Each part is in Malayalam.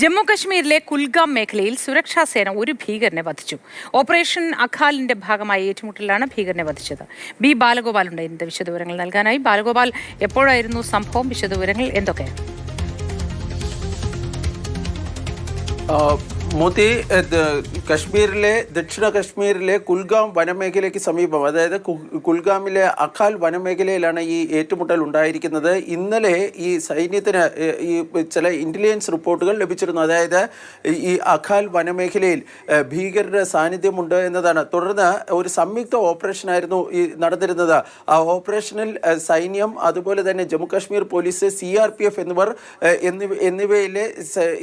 ജമ്മു കശ്മീരിലെ കുൽഗാം മേഖലയിൽ സുരക്ഷാ സേന ഒരു ഭീകരനെ വധിച്ചു. ഓപ്പറേഷൻ അഖാലിന്റെ ഭാഗമായി ഏറ്റുമുട്ടലിലാണ് ഭീകരനെ വധിച്ചത്. ബി ബാലഗോപാൽ ഉണ്ട് ഇതിന്റെ വിശദവിവരങ്ങൾ നൽകാനായി. ബാലഗോപാൽ, എപ്പോഴായിരുന്നു സംഭവം? വിശദവിവരങ്ങൾ എന്തൊക്കെയാണ്? മോദി കശ്മീരിലെ ദക്ഷിണ കശ്മീരിലെ കുൽഗാം വനമേഖലയ്ക്ക് സമീപം, അതായത് കുൽഗാമിലെ അഖാൽ വനമേഖലയിലാണ് ഈ ഏറ്റുമുട്ടൽ ഉണ്ടായിരിക്കുന്നത്. ഇന്നലെ ഈ സൈന്യത്തിന് ഈ ചില ഇൻ്റലിജൻസ് റിപ്പോർട്ടുകൾ ലഭിച്ചിരുന്നു. അതായത് ഈ അഖാൽ വനമേഖലയിൽ ഭീകരരുടെ സാന്നിധ്യമുണ്ട് എന്നതാണ്. തുടർന്ന് ഒരു സംയുക്ത ഓപ്പറേഷനായിരുന്നു ഈ നടന്നിരുന്നത്. ആ ഓപ്പറേഷനിൽ സൈന്യം, അതുപോലെ തന്നെ ജമ്മു കാശ്മീർ പോലീസ്, CRPF എന്നിവയിലെ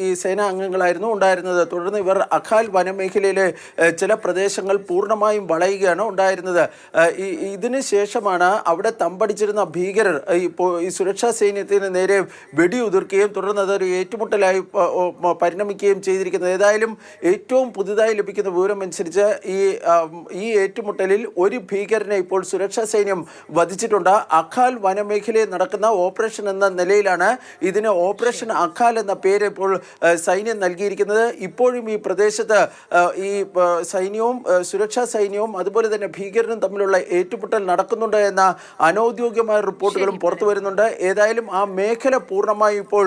ഈ സേനാ അംഗങ്ങളായിരുന്നു ഉണ്ടായിരുന്നത്. തുടർന്ന് ഇവർ അഖാൽ വനമേഖലയിലെ ചില പ്രദേശങ്ങൾ പൂർണ്ണമായും വളയുകയാണ് ഉണ്ടായിരുന്നത്. ഇതിന് ശേഷമാണ് അവിടെ തമ്പടിച്ചിരുന്ന ഭീകരർ ഈ സുരക്ഷാ സൈന്യത്തിന് നേരെ വെടിയുതിർക്കുകയും തുടർന്ന് അതൊരു ഏറ്റുമുട്ടലായി പരിണമിക്കുകയും ചെയ്തിരിക്കുന്നത്. ഏതായാലും ഏറ്റവും പുതുതായി ലഭിക്കുന്ന വിവരം അനുസരിച്ച് ഈ ഏറ്റുമുട്ടലിൽ ഒരു ഭീകരനെ ഇപ്പോൾ സുരക്ഷാ സൈന്യം വധിച്ചിട്ടുണ്ട്. അഖാൽ വനമേഖലയിൽ നടക്കുന്ന ഓപ്പറേഷൻ എന്ന നിലയിലാണ് ഇതിന് ഓപ്പറേഷൻ അഖാൽ എന്ന പേര് ഇപ്പോൾ സൈന്യം നൽകിയിരിക്കുന്നത്. ഇപ്പോഴും ഈ പ്രദേശത്ത് ഈ സൈന്യവും സുരക്ഷാ സൈന്യവും അതുപോലെ തന്നെ ഭീകരനും തമ്മിലുള്ള ഏറ്റുമുട്ടൽ നടക്കുന്നുണ്ട് എന്ന അനൗദ്യോഗികമായ റിപ്പോർട്ടുകളും പുറത്തു വരുന്നുണ്ട്. ഏതായാലും ആ മേഖല പൂർണ്ണമായും ഇപ്പോൾ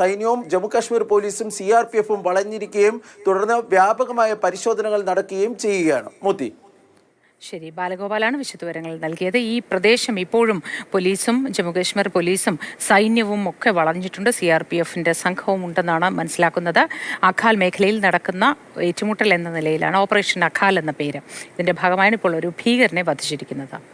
സൈന്യവും ജമ്മു കാശ്മീർ പോലീസും CRPFും വളഞ്ഞിരിക്കുകയും തുടർന്ന് വ്യാപകമായ പരിശോധനകൾ നടക്കുകയും ചെയ്യുകയാണ്. മോദി. ശരി, ബാലഗോപാലാണ് വിശദവിവരങ്ങൾ നൽകിയത്. ഈ പ്രദേശം ഇപ്പോഴും പോലീസും ജമ്മുകാശ്മീർ പോലീസും സൈന്യവും ഒക്കെ വളഞ്ഞിട്ടുണ്ട്. CRPFിന്റെ സംഘവും ഉണ്ടെന്നാണ് മനസ്സിലാക്കുന്നത്. അഖാൽ മേഖലയിൽ നടക്കുന്ന ഏറ്റുമുട്ടൽ എന്ന നിലയിലാണ് ഓപ്പറേഷൻ അഖാൽ എന്ന പേര്. ഇതിന്റെ ഭാഗമായാണ് ഇപ്പോൾ ഒരു ഭീകരനെ വധിച്ചിരിക്കുന്നത്.